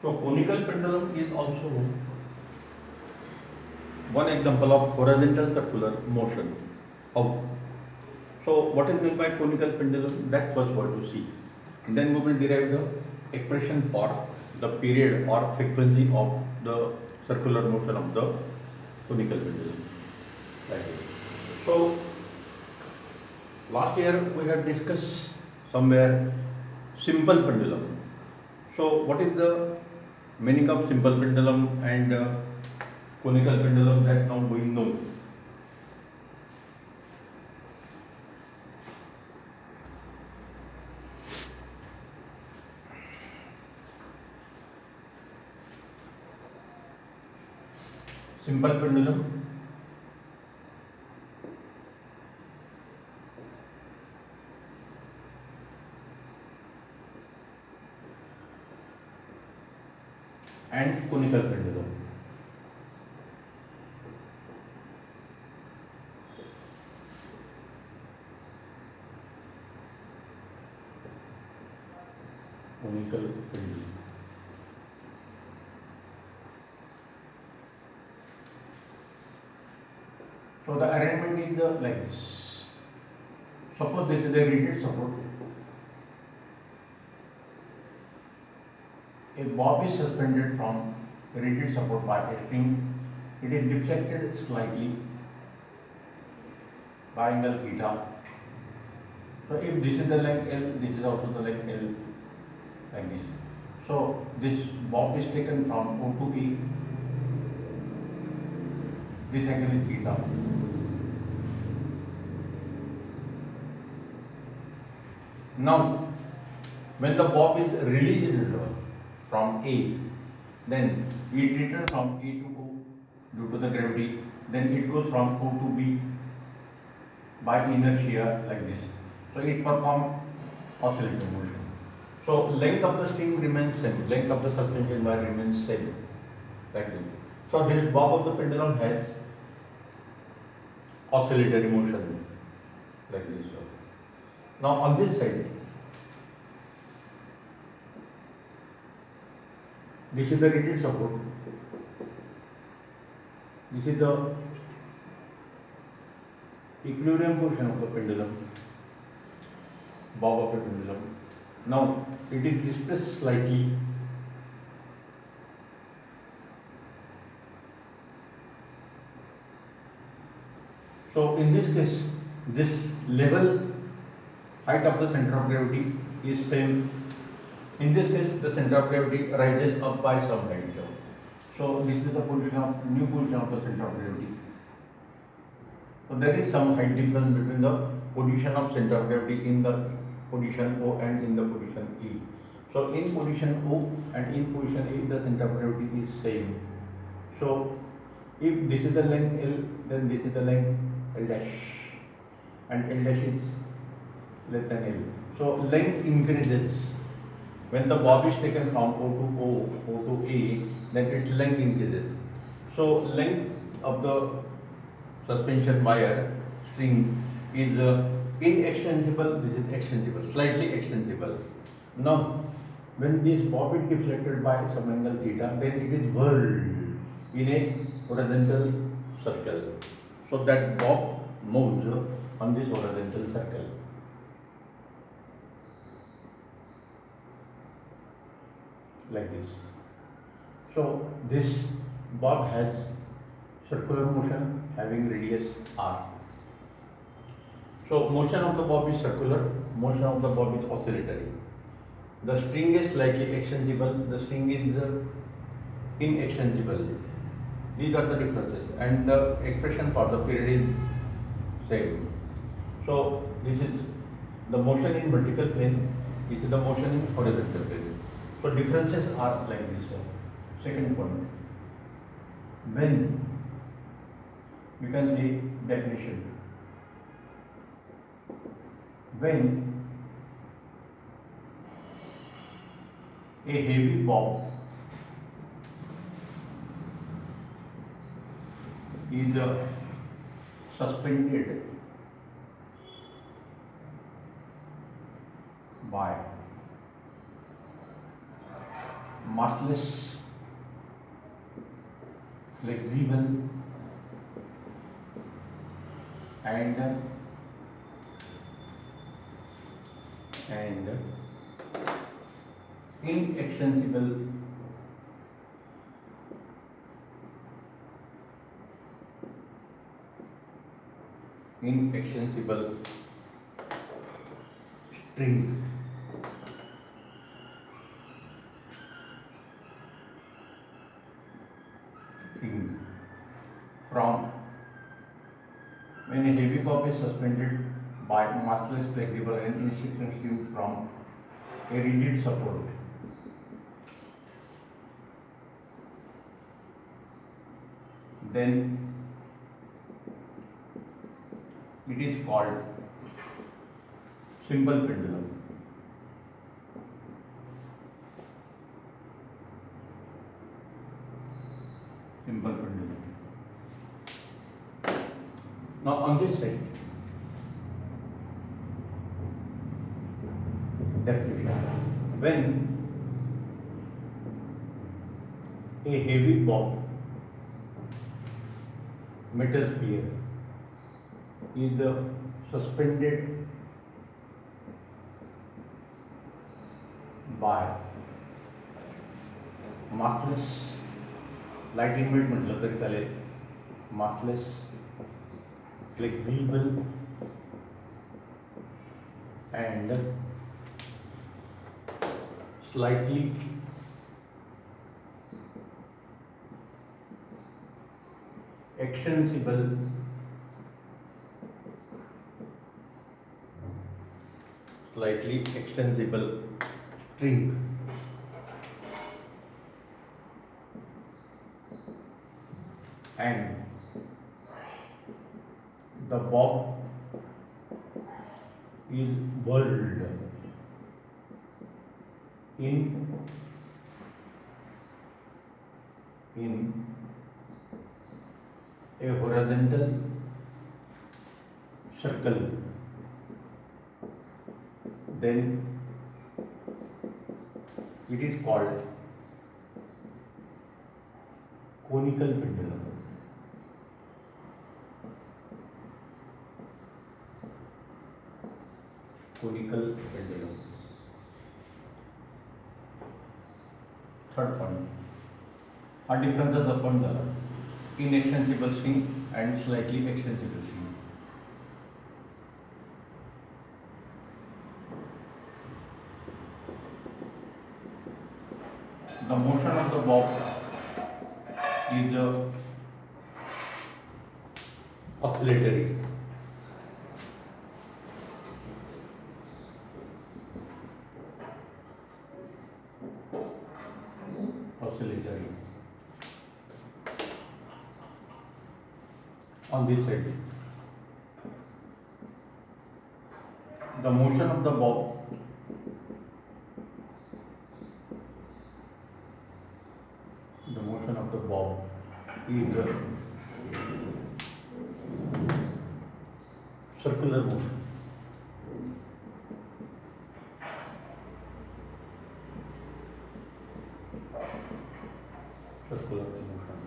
So conical pendulum is also one example of horizontal circular motion. How? So what is meant by conical pendulum? That first we have to see. And then we will derive the expression for the period or frequency of the circular motion of the conical pendulum. Like this. So last year we had discussed somewhere simple pendulum. So what is the meaning of simple pendulum and conical pendulum, that now we know. Simple pendulum and conical pendulum. Conical pendulum. So the arrangement is like this. Suppose this is a rigid support. A bob is suspended from rigid support by a string. It is deflected slightly by angle theta. So if this is the length L, this is also the length L, like this. So this bob is taken from O to E. This angle is theta. Now, when the bob is released from A, then it returns from A to O due to the gravity. Then it goes from O to B by inertia, like this. So it performs oscillating motion. So length of the string remains same, length of the suspension wire remains same, like this. So this bob of the pendulum has oscillatory motion, like this. Now on this side, this is the rigid support. This is the equilibrium portion of the pendulum, bob of the pendulum. Now it is displaced slightly. So in this case, this level height of the center of gravity is same. In this case, the center of gravity rises up by some height. So this is the new position of the center of gravity. So there is some height difference between the position of center of gravity in the position O and in the position E. So in position O and in position E, the center of gravity is same. So if this is the length L, then this is the length L dash, and L dash is less than L. So length increases when the bob is taken from O to O to A, then its length increases. So length of the suspension wire string is inextensible. This is extensible, slightly extensible. Now, when this bob is deflected by some angle theta, then it is whirled in a horizontal circle. So that bob moves on this horizontal circle, like this. So this bob has circular motion having radius r. So motion of the bob is circular, motion of the bob is oscillatory. The string is slightly extensible, the string is inextensible. These are the differences, and the expression for the period is same. So this is the motion in vertical plane, this is the motion in horizontal plane. So differences are like this. Second point, when you can say definition, when a heavy bob is suspended by massless, flexible, and inextensible string from when a heavy bob is suspended by massless, flexible, and inextensible string from a rigid support. Then it is called simple pendulum. Simple pendulum. Now on this side, definition. When a heavy bob metal sphere is suspended by massless, lightning weight म्हटलं तरी चालेल, massless, flexible, and slightly extensible string and the bob is whirled in a horizontal circle, then it is called conical pendulum. Conical pendulum. Third point. Our differences upon the inextensible string and slightly extensible string. The motion of the bob is oscillatory. On this side, the motion of the bob is circular motion. Circular motion.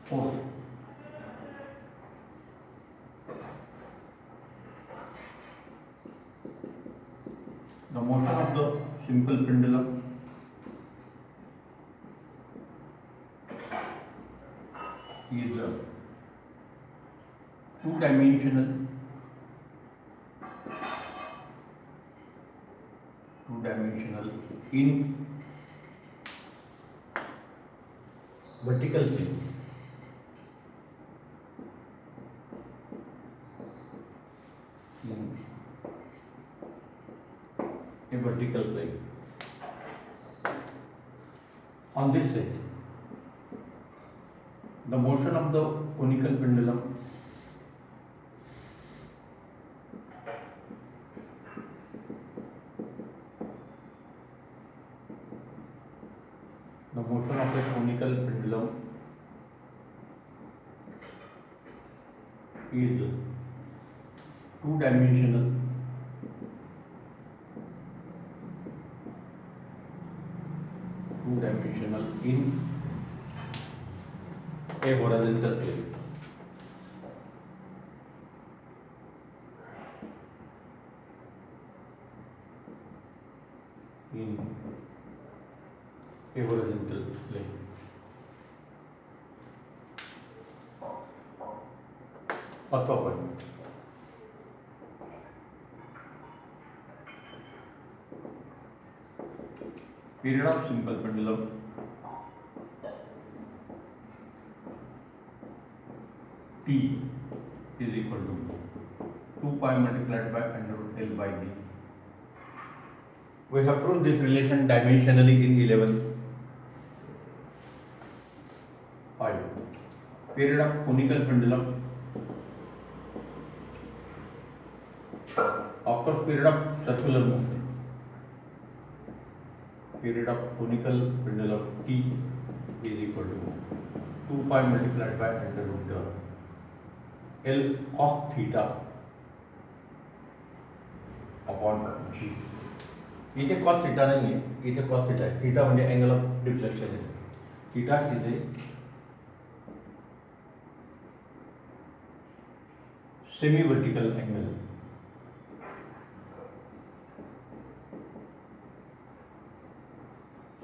Fourth, the motion of the simple pendulum is two-dimensional in vertical plane. A vertical plane. On this side, the motion of the conical pendulum is two-dimensional animal in a horizontal plane. In a horizontal plane. अथवा period of simple pendulum t is equal to 2 pi multiplied by under root L by b. We have proved this relation dimensionally in 11. 5. Period of conical pendulum. Of course, period of circular motion. Period of conical pendulum t is equal to 2 pi multiplied by under root L cos theta upon g. इथे cos theta नहीं है, इथे cos theta है. Theta म्हणजे angle of deflection है. Theta is a semi-vertical angle.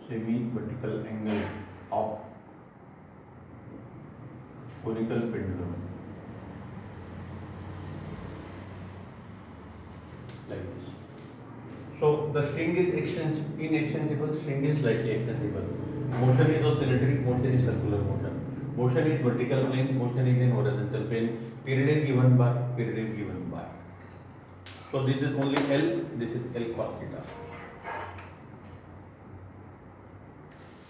Semi-vertical angle of conical pendulum. Like this. So the string is inextensible, string is slightly extensible. Motion is oscillatory, motion is circular motion. Motion is vertical plane, motion is in horizontal plane. Period is given by, period is given by. So this is only L, this is L cos theta.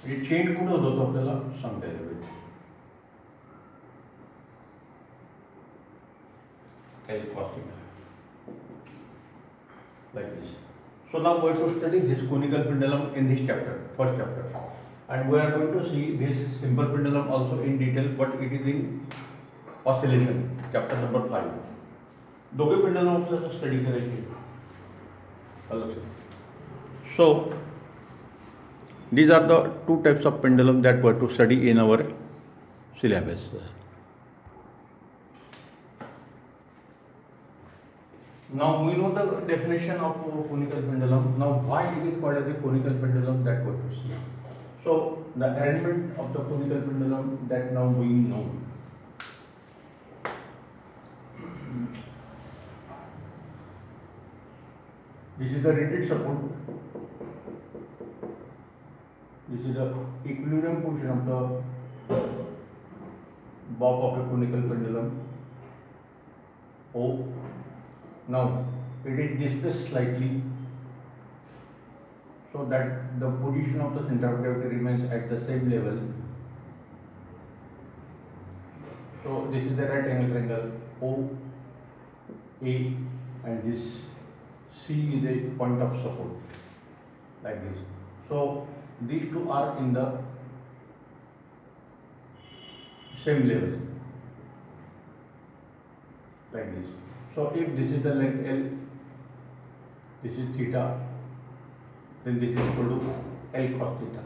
ये change कुठे होतो तो आपल्याला सांगता येईल. L cos theta. Like this. So now we are to study this conical pendulum in this chapter, first chapter, and we are going to see this simple pendulum also in detail, but it is in oscillation, chapter number 5. दोघे pendulum आपल्याला study करायचे. So these are the two types of pendulum that we are to study in our syllabus. Now we know the definition of conical pendulum. Now why it is called as a conical pendulum, that we have to see. So the arrangement of the conical pendulum that now we know. This is the rigid support. This is the equilibrium position of the bob of a conical pendulum. O. Now it is displaced slightly so that the position of the center of gravity remains at the same level. So this is the right angle triangle O A, and this C is a point of support, like this. So these two are in the same level, like this. So if this is the length L, this is theta, then this is equal to L cos theta.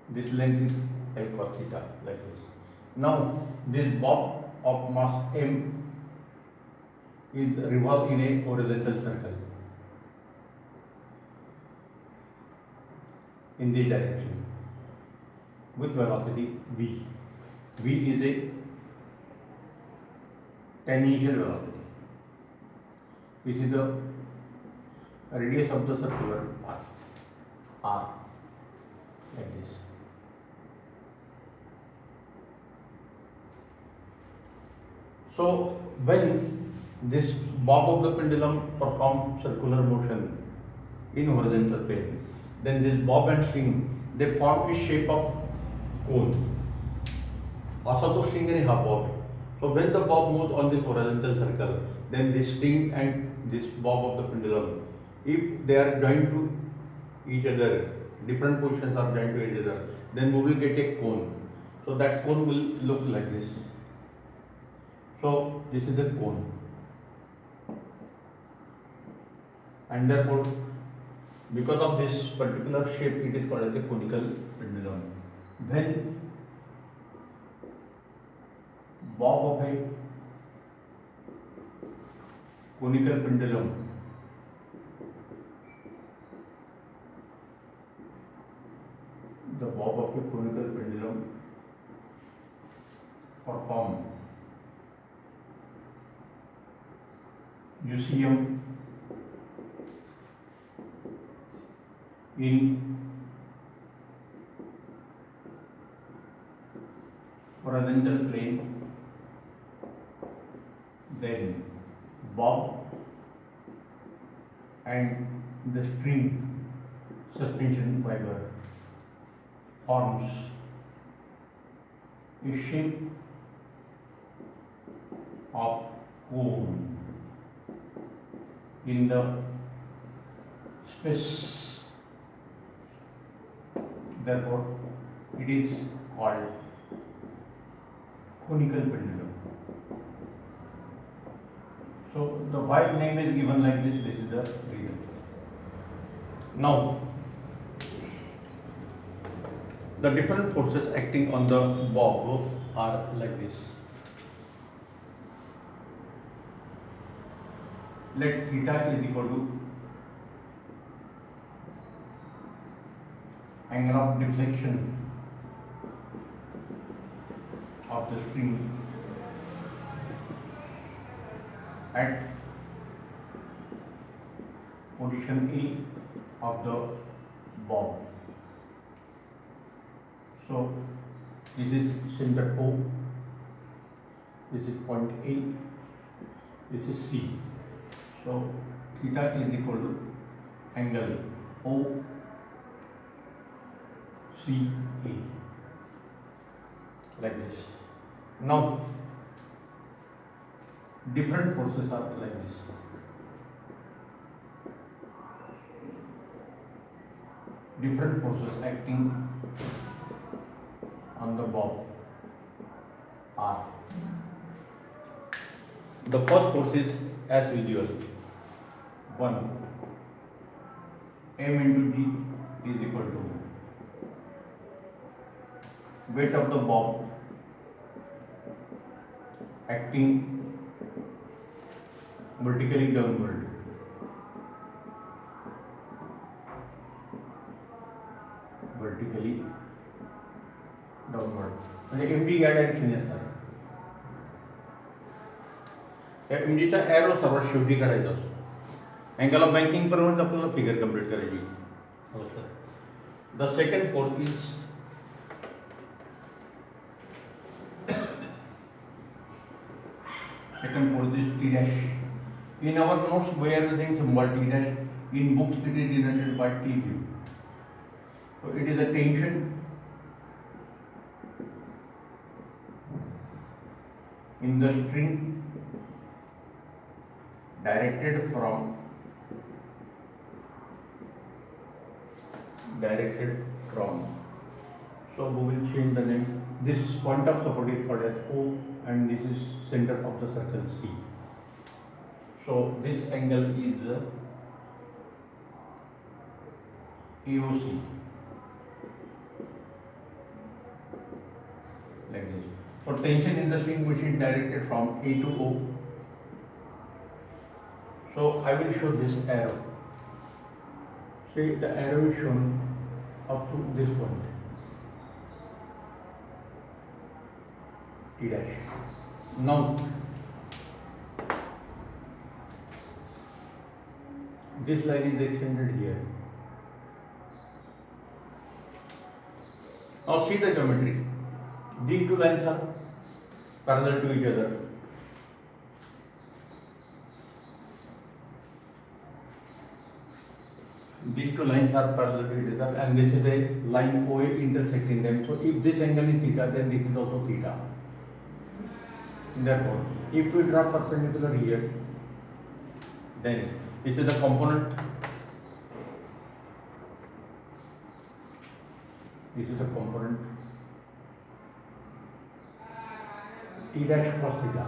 This length is L cos theta, like this. Now this bob of mass M is revolved in a horizontal circle in this direction with velocity v. V is a tangential velocity. This is the radius of the circular path, R, like this. So when this bob of the pendulum performs circular motion in horizontal plane, then this bob and string, they form a shape of cone. Also the string and half bob. So when the bob moves on this horizontal circle, then this string and this bob of the pendulum, if they are joined to each other, different positions are joined to each other, then we will get a cone. So that cone will look like this. So this is the cone, and therefore Because of this particular shape, it is called as a conical pendulum. When bob of a conical pendulum the bob of a conical pendulum performed UCM in horizontal plane, then bob and the string suspension fiber forms a shape of cone in the space. Therefore, it is called conical pendulum. So the why name is given like this. This is the reason. Now, the different forces acting on the bob are like this. Let theta is equal to angle of deflection of the string at position A of the bob. So this is center O, this is point A, this is C. So theta is equal to angle O C A like this. Now different forces are like this. Different forces acting on the bob are. The first force is as usual 1 m into g is equal to weight of the bob acting vertically downward. Vertically downward. म्हणजे MD या direction असतात. या MD चा arrow सर्वात शेवटी करायचा असतो. Angle of banking पर्यंत आपल्याला फिगर कंप्लीट करायची. हो sir. The second force is T dash. In our notes we are using symbol T dash. In books it is denoted by T0. So it is a tension in the string directed from so we will change the name. This point of support is called as O and this is center of the circle C. So this angle is AOC like this. So tension in the string which is directed from A to O. So I will show this arrow. See, the arrow is shown up to this point. T dash. Now this line is extended here. Now see the geometry. These two lines are parallel to each other. These two lines are parallel to each other and this is a line OA intersecting them. So if this angle is theta, then this is also theta. Therefore, if we draw perpendicular here, then this is the component. This is the component T dash cos theta.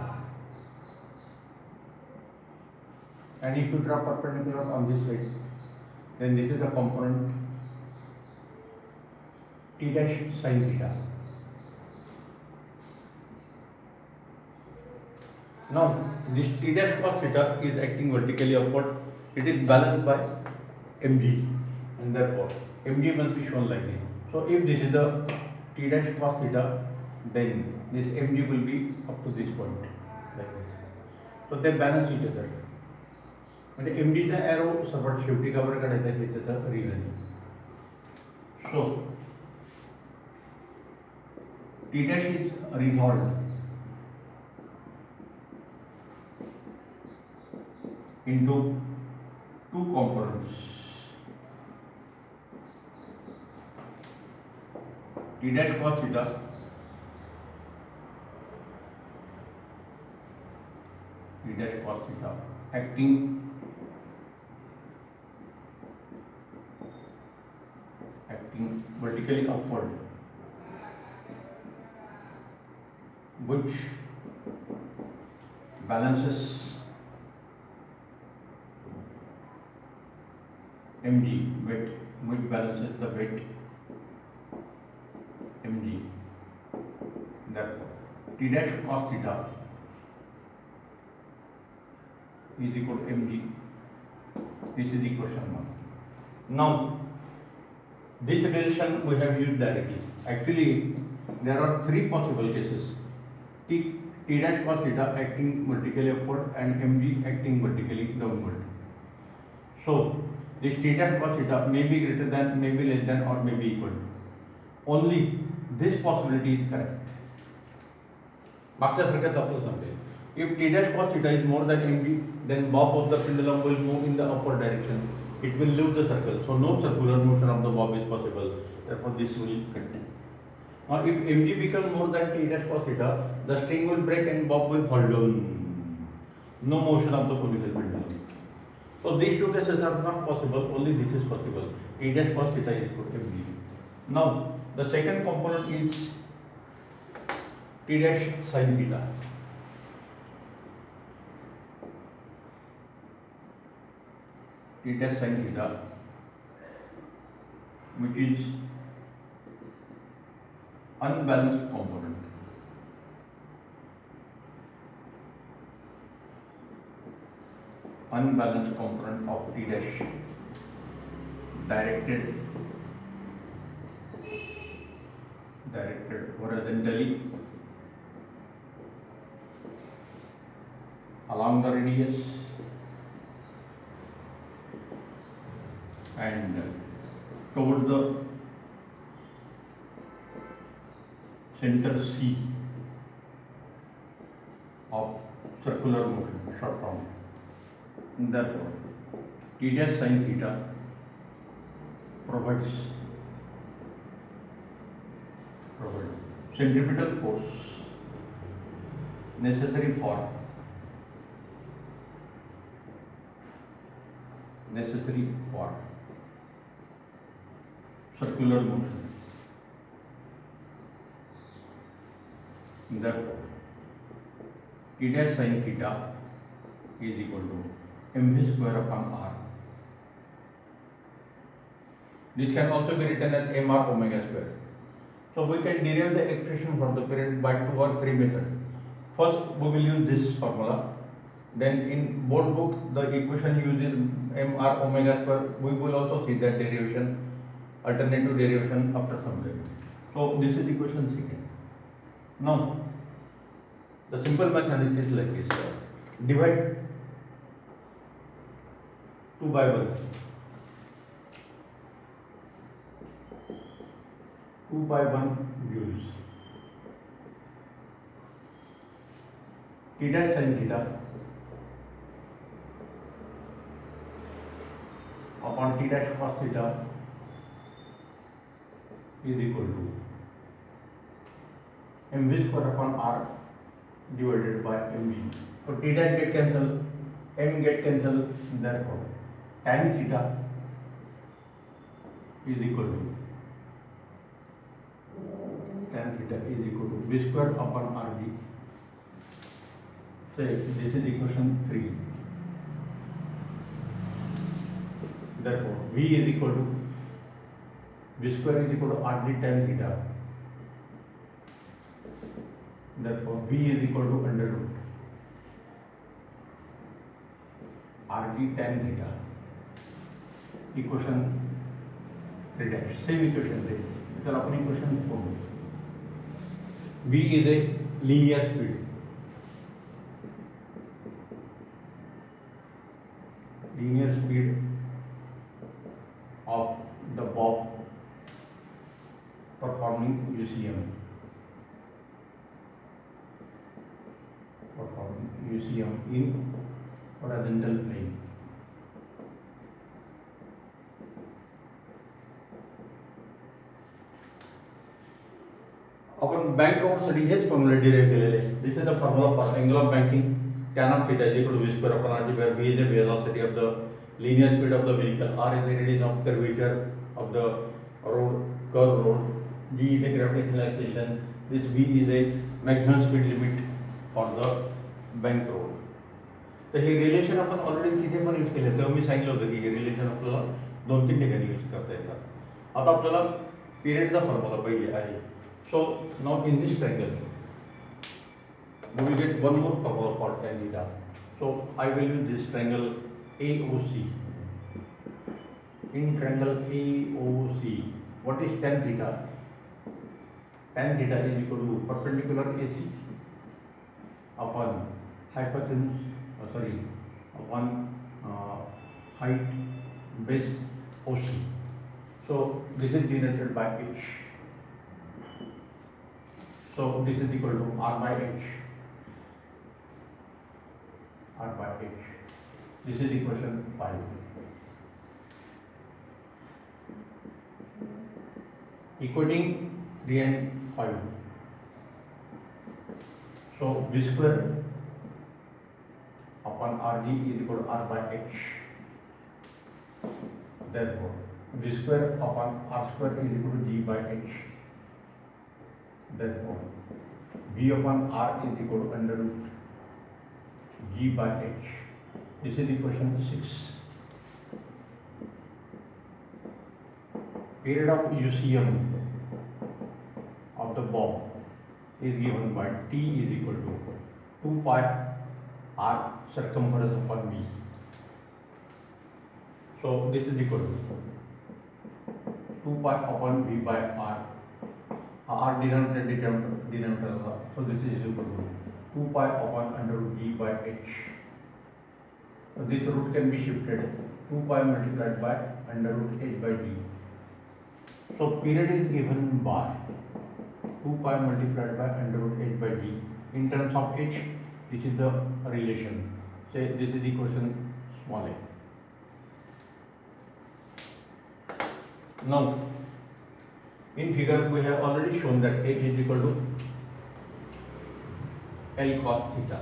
And if you draw perpendicular on this side, then this is the component T dash sin theta. Now this T dash cos theta is acting vertically upward. It is balanced by mg, and therefore mg must be shown like this. So if this is the T dash cos theta, then this mg will be up to this point like this. So they balance each other. म्हणजे एमडीचा arrow सर्वात शेवटी का बरं काढायचा हे त्याचं reason. So T dash is resolved into two components. T dash cos theta acting vertically upward, which balances mg weight, which balances the weight mg. Therefore, T dash cos theta is equal to mg. This is equation 1. Now, this relation we have used directly. Actually, there are three possible cases: T dash cos theta acting vertically upward and mg acting vertically downward. So, this T dash cos theta may be greater than, may be less than, or may be equal. Only this possibility is correct. मागच्या सारख्याच आपण सांगते. If T dash cos theta is more than mg, then bob of the pendulum will move in the upward direction. It will leave the circle. So no circular motion of the bob is possible. Therefore, this will continue. Now, if mg becomes more than T dash cos theta, the string will break and bob will fall down. No motion of the conical pendulum. So these two cases are not possible. Only this is possible. T dash cos theta is equal to mg. Now, the second component is T dash sin theta. T dash sin theta, which is unbalanced component. Unbalanced component of T dash directed horizontally along the radius and toward the center C of circular motion, short form. Therefore, T dash sin theta provides centripetal force necessary for circular motion. Therefore, T dash sin theta is equal to mv square upon r. This can also be written as mr omega square. So we can derive the expression for the period by 2 or 3 methods. First, we will use this formula. Then in board book, the equation uses mr omega square. We will also see that derivation, alternative derivation after some time. So this is equation second. Now, the simple method is like this. Divide 2 by 1. 2 by 1 gives T dash sin theta upon T dash cos theta is equal to mv square upon r divided by mg. So T dash get cancelled, m get cancelled, therefore tan theta is equal to v square upon rg. So this is equation 3. Therefore V is equal to V square is equal to RD tan theta. Therefore, V is equal to under root RD tan theta. Equation 3 dash. Same equation there. So, upon equation 4. V is a linear speed. Linear speed of the bob performing UCM. Performing UCM in horizontal plane. आपण bank रोडसाठी हेच formula derive केलेले आहे. This is the formula for angle of banking. tan of theta is equal to v square upon r, where v is the velocity of the linear speed of the vehicle, r is the radius of curvature of the road, curved road, g is the gravitational acceleration, this v is the maximum speed limit for the bank road. तर हे relation आपण already तिथे पण use केले, तेव्हा मी सांगितलं होतं की हे relation आपल्याला 2-3 ठिकाणी यूज करता येतात. आता आपल्याला पिरियडचा फॉर्म्युला पाहिजे आहे. So now in this triangle we will get one more formula for tan theta. So I will use this triangle AOC. In triangle AOC, what is tan theta? Tan theta is equal to perpendicular AC upon hypotenuse, upon height base OC. So this is denoted by H. So this is equal to R by H. R by H. This is equation 5. Equating 3 and 5. So V square upon RG is equal to R by H. Therefore, V square upon R square is equal to G by H. Therefore, V upon R is equal to under root G by H. This is equation 6. Period of UCM of the bob is given by T is equal to 2 pi R circumference upon V. So this is equal to 2 pi upon V by R. R denominator. So this is equal to 2 pi upon under root G by H. So this root can be shifted. 2 pi multiplied by under root H by D. So period is given by 2 pi multiplied by under root H by D. In terms of H, this is the relation. Say this is equation small a. Now, in figure we have already shown that H is equal to L cos theta.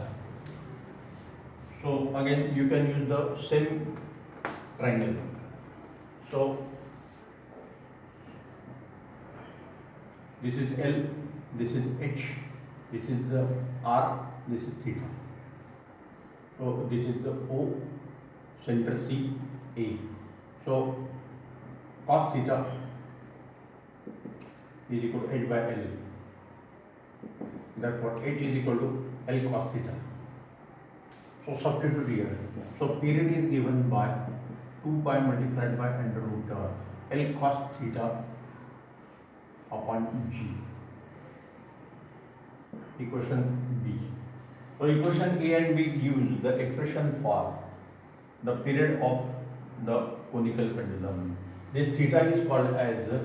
So again you can use the same triangle. So this is L, this is H, this is the R, this is theta. So this is the O, center C, A. So cos theta is equal to H by L. Therefore, H is equal to L cos theta. So substitute here. So period is given by 2 pi multiplied by under root L cos theta upon G. Equation B. So equation A and B gives the expression for the period of the conical pendulum. This theta is called as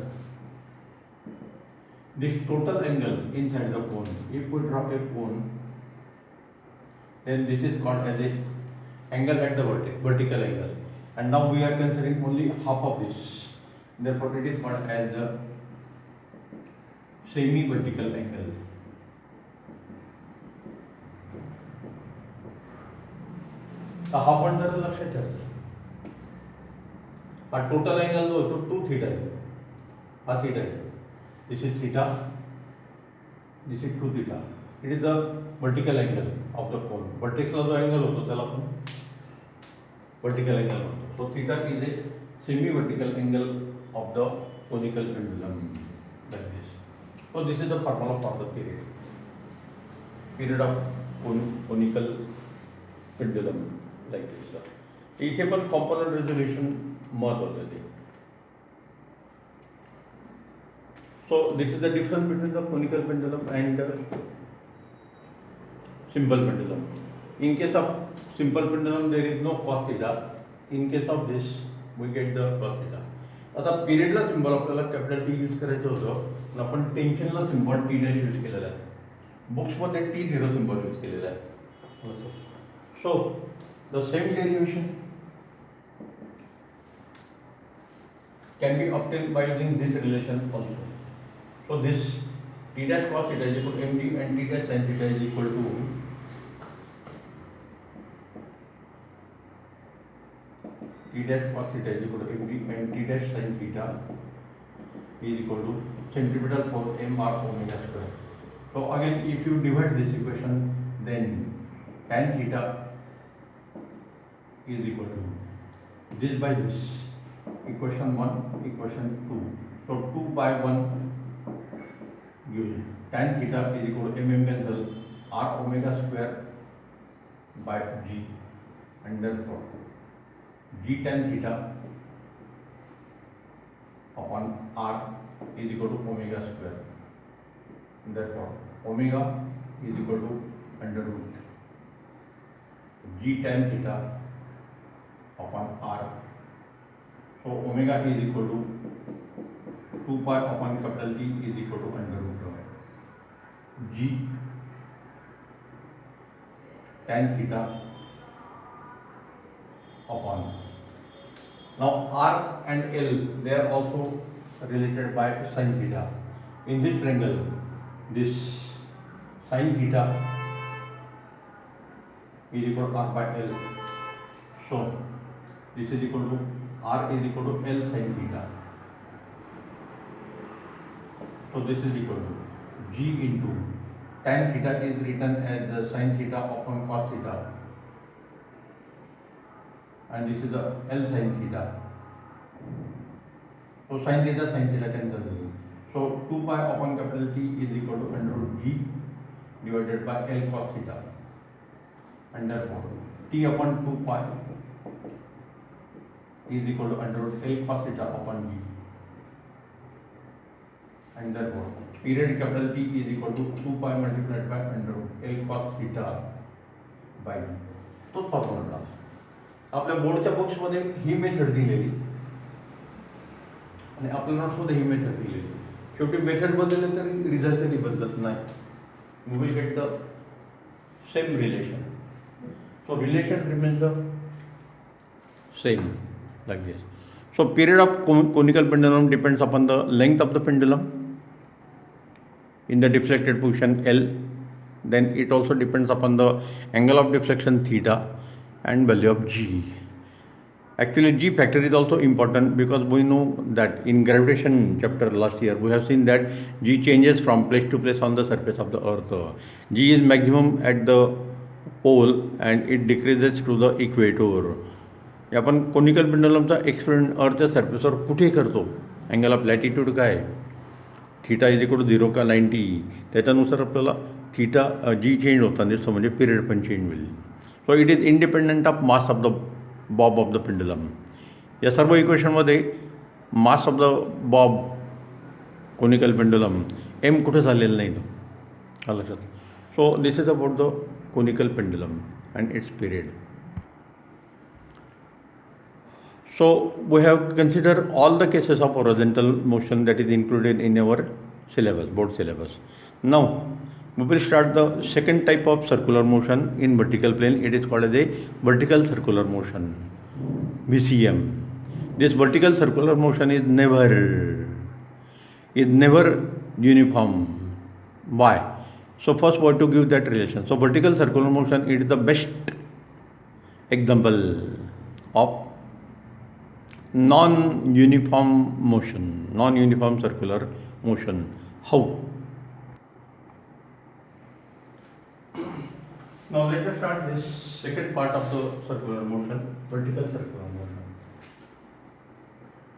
this total angle inside the cone. If we draw a cone, then this is called as a angle at the vertical angle. And now we are considering only half of this. Therefore, it is called as the semi-vertical angle. तर हा पण जर लक्षात ठेवायचा, हा total angle जो होतो 2 theta आहे, हा थीटा आहे. This is theta, this is 2 theta. It is the vertical angle of the cone. Vertex ला जो angle होतो त्याला आपण vertical angle म्हणतो. So theta is a semi-vertical angle of the conical pendulum, like this. So this is the formula for the period of conical pendulum, like this. इथे पण component resolution महत्वाचं आहे. So this is the difference between the conical pendulum and simple pendulum. In case of simple pendulum, there is no cos theta. In case of this, we get the cos theta. आता पिरियडला symbol आपल्याला capital T use करायचं होतं, आपण टेन्शनला symbol T dash use केलेला आहे. बुक्समध्ये T0 symbol use केलेला आहे. So the same derivation can be obtained by using this relation also. So this T dash cos theta is equal to md and T dash sin theta is equal to T dash cos theta is equal to md and T dash sin theta is equal to centripetal force mr omega square. So again, if you divide this equation, then tan theta is equal to this by this. Equation 1, equation 2. So 2 by 1 gives tan theta is equal to mm cancel r omega square by g, and therefore g tan theta upon r is equal to omega square. Therefore omega is equal to under root g tan theta upon r. So omega is equal to 2 pi upon capital T is equal to under root of g tan theta upon. Now R and L, they are also related by sin theta. In this triangle, this sin theta is equal to R by L. So this is equal to R is equal to L sin theta. So this is equal to G into tan theta is written as the sin theta upon cos theta, and this is the L sin theta. So sin theta cancel. So 2 pi upon capital T is equal to under root G divided by L cos theta, and therefore T upon 2 pi is equal to under root L cos theta upon G, and therefore period capital T is equal to 2 pi multiplied by under root L cos theta by G. तोच formula आपल्या बोर्डच्या बुक्समध्ये ही method दिलेली आणि आपल्या नोट्समध्ये ही method दिलेली. शेवटी method बदलली तरी result कधी बदलत नाही. You will get the same relation. So relation remains the same like this. So period of conical pendulum depends upon the length of the pendulum in the deflected position L. Then it also depends upon the angle of deflection theta and value of G. Actually G factor is also important because we know that in gravitation chapter last year we have seen that G changes from place to place on the surface of the earth. G is maximum at the pole and it decreases to the equator. आपण conical पेंडुलमचा experiment अर्थच्या सरफेसवर कुठे करतो. Angle of latitude काय, theta is equal to 0 का 90, त्याच्यानुसार आपल्याला theta जी change होताना दिसतो, म्हणजे पिरियड पण चेंज होईल. So it is independent of mass of the bob of the pendulum. या सर्व इक्वेशनमध्ये mass of the bob conical pendulum M कुठे झालेलं नाही तो लक्षात. So this is about the conical pendulum and its period. So we have considered all the cases of horizontal motion that is included in our syllabus, board syllabus. Now we will start the second type of circular motion in vertical plane. It is called as a vertical circular motion, VCM. This vertical circular motion is never uniform. Why? So first we have to give that relation. So vertical circular motion, it is the best example of non-uniform motion, non-uniform circular motion. How? Now let us start this second part of the circular motion, vertical circular motion.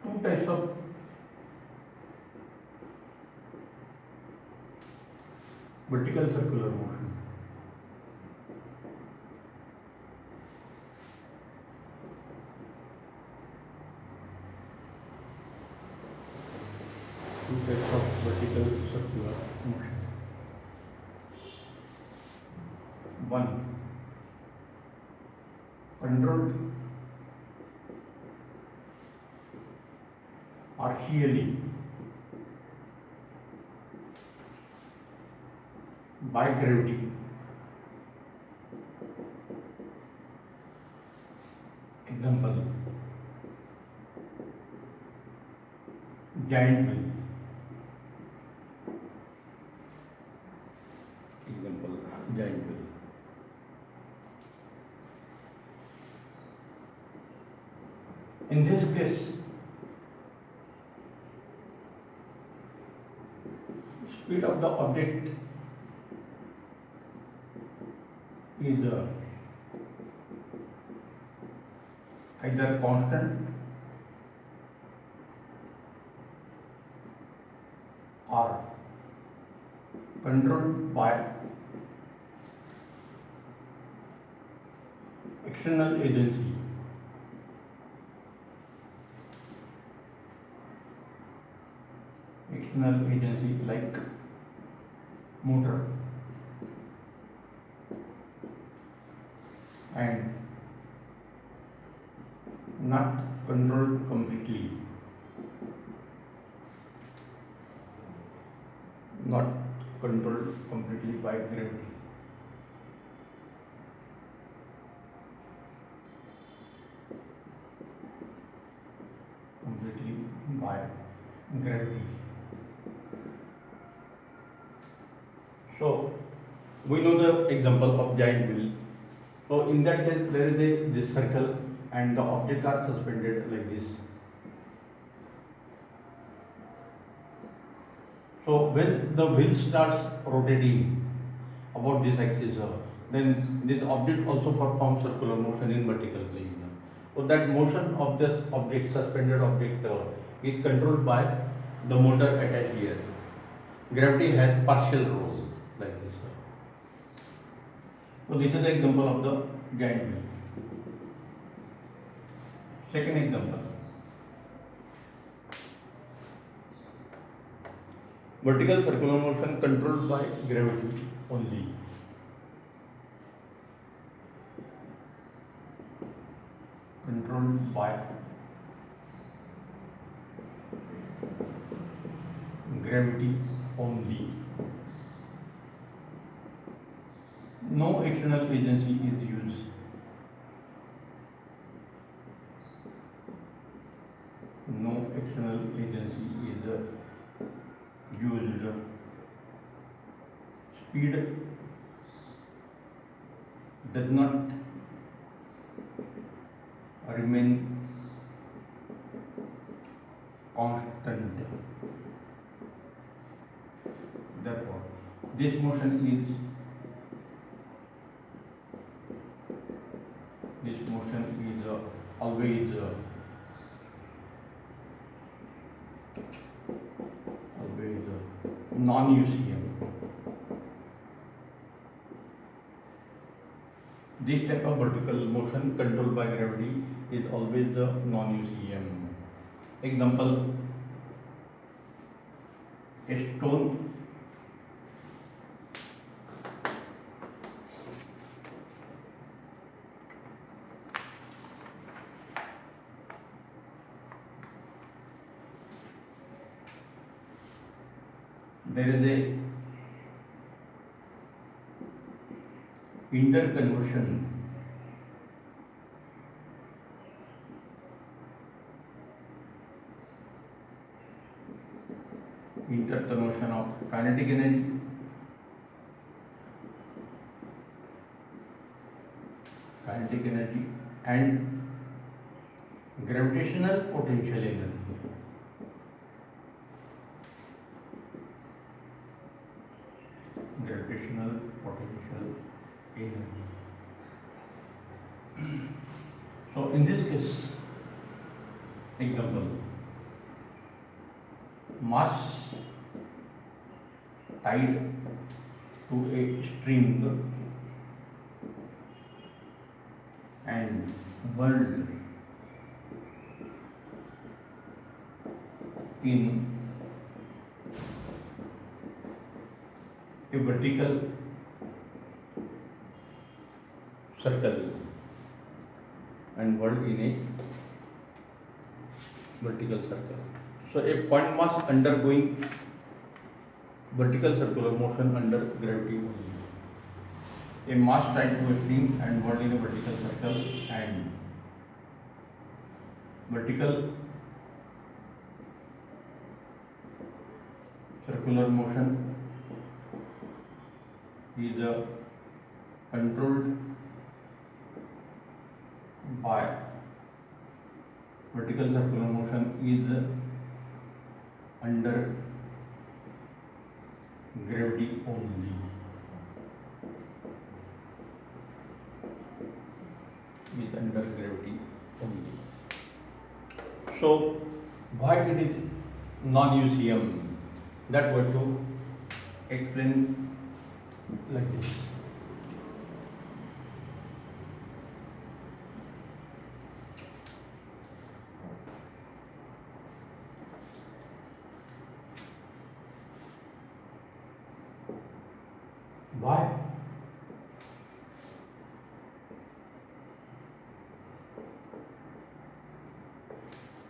two types of vertical circular motion. Two types of vertical circular motion. One, controlled partially by gravity. Example, giant wheel. Example, giant wheel. In this case, speed of the object is either constant or controlled by external agency. External agency like motor and not controlled completely. Not controlled completely by gravity. Completely by gravity. So we know the example of giant wheel. So in that case there is this circle and the objects are suspended like this. So when the wheel starts rotating about this axis, then this object also performs circular motion in vertical plane. So that motion of this object, suspended object, is controlled by the motor attached here. Gravity has partial role like this. So this is the example of the giant wheel. Second example, vertical circular motion controlled by gravity only. Controlled by gravity only. No external agency is used. No external agency is used. Speed does not remain constant. Therefore, this motion is always non-UCM. This type of vertical motion controlled by gravity is always the non-UCM. Example, a stone there is a interconversion of kinetic energy and gravitational potential energy. Gravitational potential energy. So in this case, example, mass tied to a string and whirled in a vertical circle and whirled in a vertical circle. So a point mass undergoing vertical circular motion under gravity only. A mass tied to a string and whirled in a vertical circle and vertical circular motion is controlled by vertical circular motion is under gravity only. Is under gravity only. So why it is non-UCM? That were to explain like this. Why?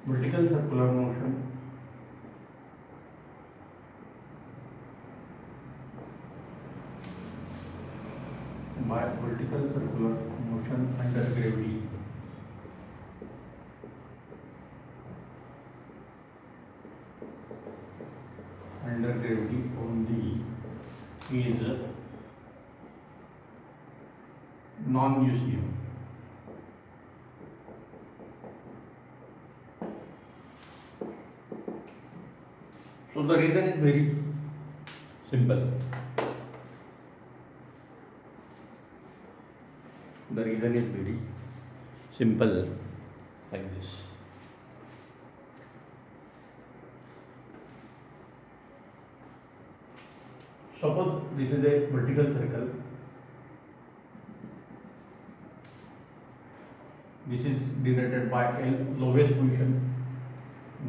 Vertical circular motion by vertical circular motion under gravity only is non-UCM. So the reason is very simple. The reason is very simple like this. Suppose this is a vertical circle. This is denoted by L, lowest position,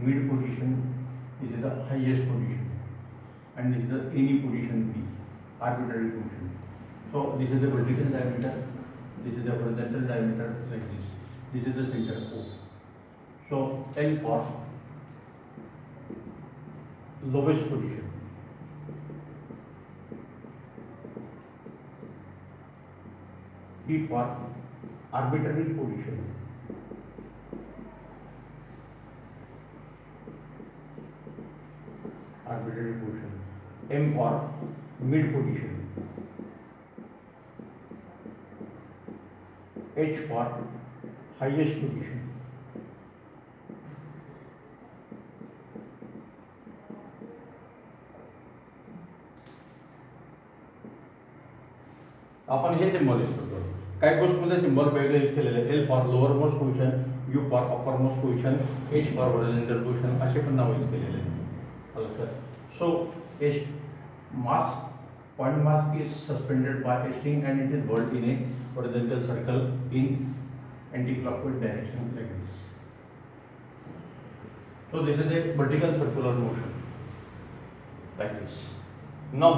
mid position, this is the highest position, and this is the any position B, arbitrary position. So this is the vertical diameter, this is the horizontal diameter like this. This is the center O. So L for lowest position. B for arbitrary position. Arbitrary position. M for mid position. H for highest position. आपण हे symbol use करतो. काही गोष्टींमध्ये symbol वेगळे use केलेले. L for lower most position, you for upper most position, H for horizontal position असे पण नाव use केलेले आहेत. So H mass point mass is suspended by a string and it is whirled in a horizontal circle in anti-clockwise direction like this. So this is a vertical circular motion like this. Now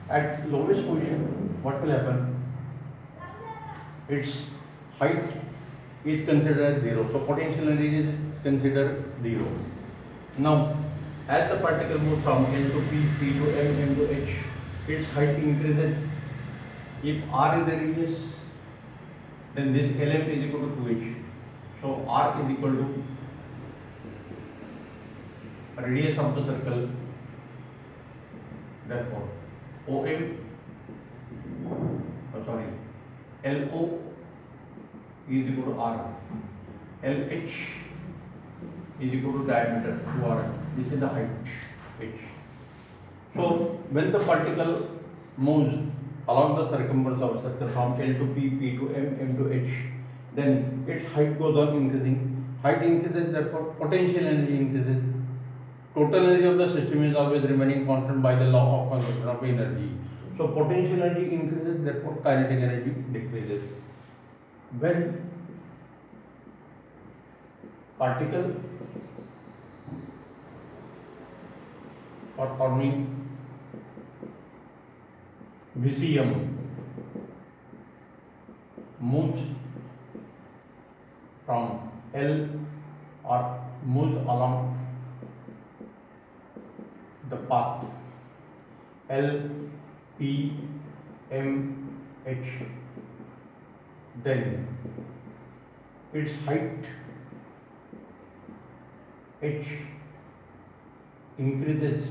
at lowest position what will happen? Its height is considered as 0, so potential energy is considered 0. Now as the particle moves from L to P, P to M, M to H, its height increases. If R is the radius, then this Lm is equal to 2h. So R is equal to radius of the circle. Therefore, OM, LO is equal to R. LH is equal to diameter 2r. This is the height h. So when the particle moves along the circumference of the circle from L to P, P to M, M to H, then its height goes on increasing. Height increases, therefore potential energy increases. total energy of the system is always remaining constant by the law of conservation of energy. So potential energy increases, therefore kinetic energy decreases. When particle are forming VCM moves from L or moves along the path L, P, M, H, then its height H increases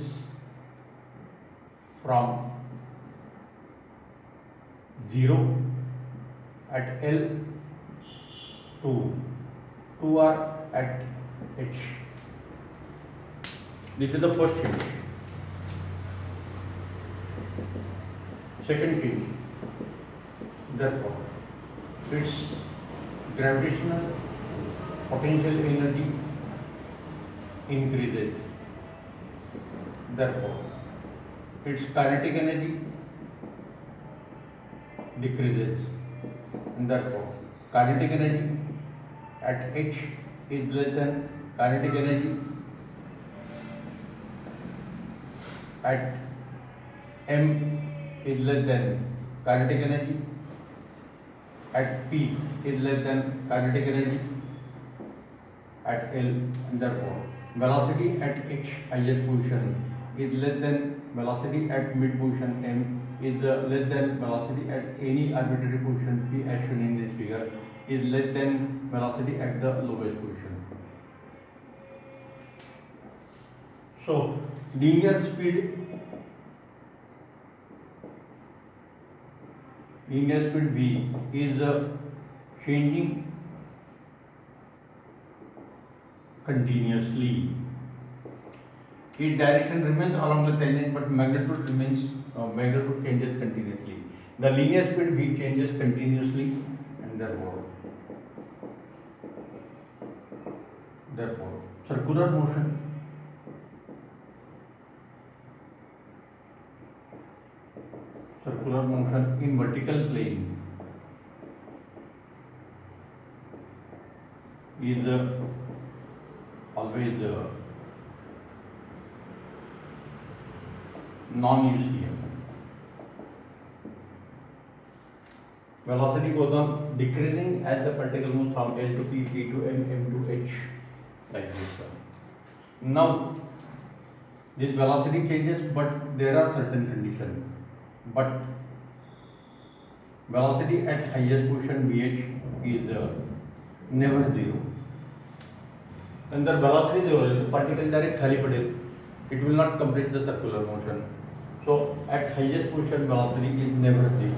from 0 at L to 2R at H. This is the first change. Second change, therefore, its gravitational potential energy increases. Therefore, its kinetic energy decreases. And therefore, kinetic energy at H is less than kinetic energy at M is less than kinetic energy at P is less than kinetic energy at L, and therefore velocity at H highest position is less than velocity at mid position M is less than velocity at any arbitrary position P as shown in this figure is less than velocity at the lowest position. So linear speed V is changing continuously. Its direction remains along the tangent, but magnitude changes continuously. The linear speed V changes continuously, and therefore circular motion in vertical plane is always non-UCM. Velocity goes on decreasing as the particle moves from L to P, P to M, M to H, like this. Now, this velocity changes, but there are certain conditions. But velocity at highest position VH is never zero. And the velocity zero is the particle direct khali padel. It will not complete the circular motion. So at highest position velocity is never zero.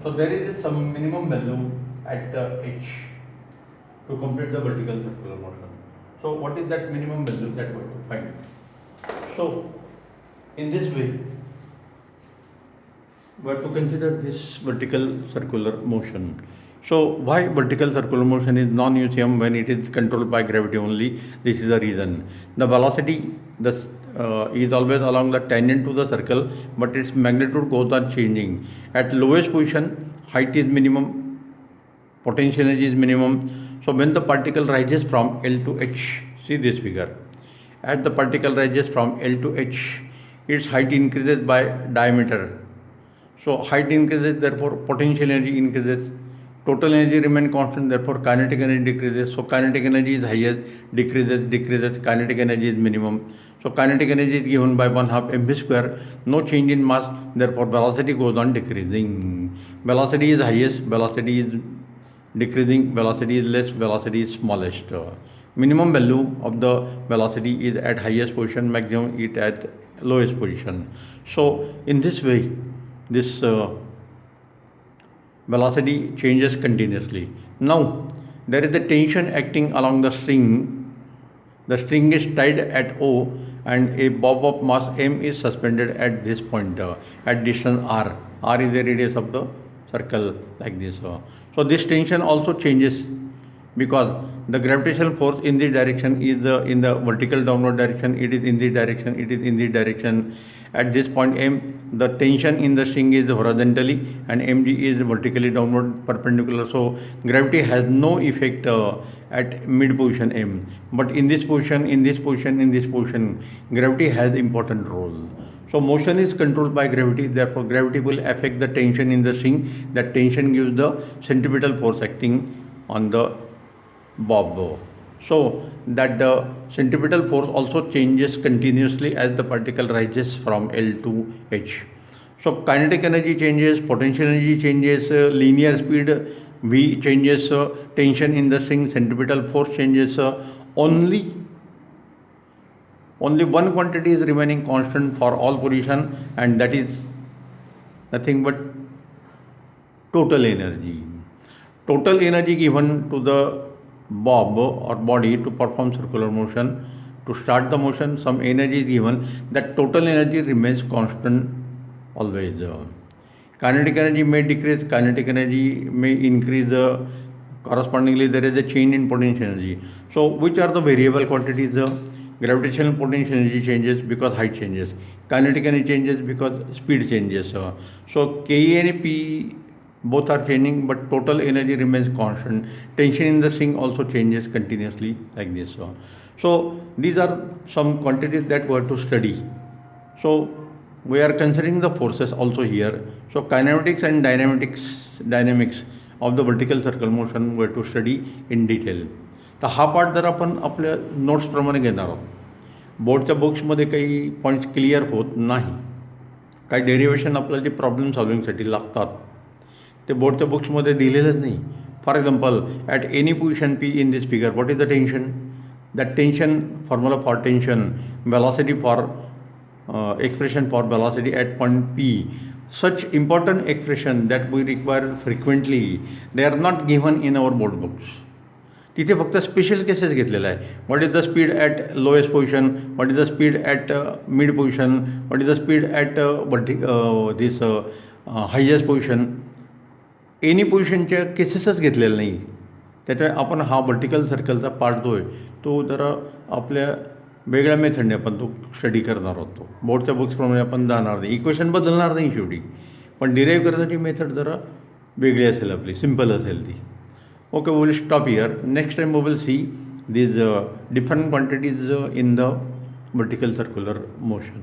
So there is some minimum value at H to complete the vertical circular motion. So what is that minimum value that we have to find? So in this way, we have to consider this vertical circular motion. So why vertical circular motion is non-UCM when it is controlled by gravity only? This is the reason. The velocity is always along the tangent to the circle, but its magnitude goes on changing. At lowest position, height is minimum, potential energy is minimum. So when the particle rises from L to H, see this figure. As the particle rises from L to H, its height increases by diameter. So height increases, therefore potential energy increases. Total energy remains constant, therefore kinetic energy decreases. So kinetic energy is highest, decreases, kinetic energy is minimum. So kinetic energy is given by 1/2 mv square, no change in mass, therefore velocity goes on decreasing. Velocity is highest, velocity is decreasing, velocity is less, velocity is smallest. Minimum value of the velocity is at highest position, maximum it at lowest position. So in this way, this velocity changes continuously. Now there is a tension acting along the string. The string is tied at O and a bob of mass m is suspended at this point at distance r. R is the radius of the circle, like this. So this tension also changes because the gravitational force in this direction is in the vertical downward direction, it is in this direction, it is in this direction. At this point M, the tension in the string is horizontally and mg is vertically downward perpendicular, so gravity has no effect at mid position M. But in this position, in this position, in this position, gravity has important role. So motion is controlled by gravity, therefore gravity will affect the tension in the string. That tension gives the centripetal force acting on the bob. So that the centripetal force also changes continuously as the particle rises from L to H. So kinetic energy changes, potential energy changes, linear speed V changes, tension in the string, centripetal force changes. Only one quantity is remaining constant for all position, and that is nothing but total energy. Total energy given to the bob or body to perform circular motion. To start the motion, some energy is given. That total energy remains constant always. Kinetic energy may decrease, kinetic energy may increase. Correspondingly, there is a change in potential energy. So, which are the variable quantities? Gravitational potential energy changes because height changes. Kinetic energy changes because speed changes. So, Ke and P both are changing, but total energy remains constant. Tension in the string also changes continuously like this. So these are some quantities that we have to study. So we are considering the forces also here. So kinematics and dynamics of the vertical circle motion we have to study in detail. तर हा part जर आपण आपल्या नोट्सप्रमाणे घेणार आहोत. बोर्डच्या बुक्समध्ये काही points clear होत नाही, काही डेरिवेशन आपल्याला जे प्रॉब्लेम सॉल्विंगसाठी लागतात ते बोर्डच्या बुक्समध्ये दिलेलंच नाही. For example, at any position P in this figure, what is the tension? That tension, formula for tension, velocity for expression for velocity at point P, such important expression that we require frequently, they are not given in our board books. तिथे फक्त special cases घेतलेला आहे. What is the speed at lowest position, what is the speed at mid position, what is the speed at this highest position. Any पोझिशनच्या केसेसच घेतलेल्या नाही. त्याच्यामुळे आपण हा वर्टिकल सर्कलचा पार्ट जो आहे तो जरा आपल्या वेगळ्या मेथडने आपण तो स्टडी करणार आहोत. तो बोर्डच्या बुक्सप्रमाणे आपण जाणार नाही, इक्वेशन बदलणार नाही शेवटी, पण डिराईव्ह करण्याची मेथड जरा वेगळी असेल, आपली सिम्पल असेल ती. Okay, we will stop here. Next time we will see these different quantities in the vertical circular motion.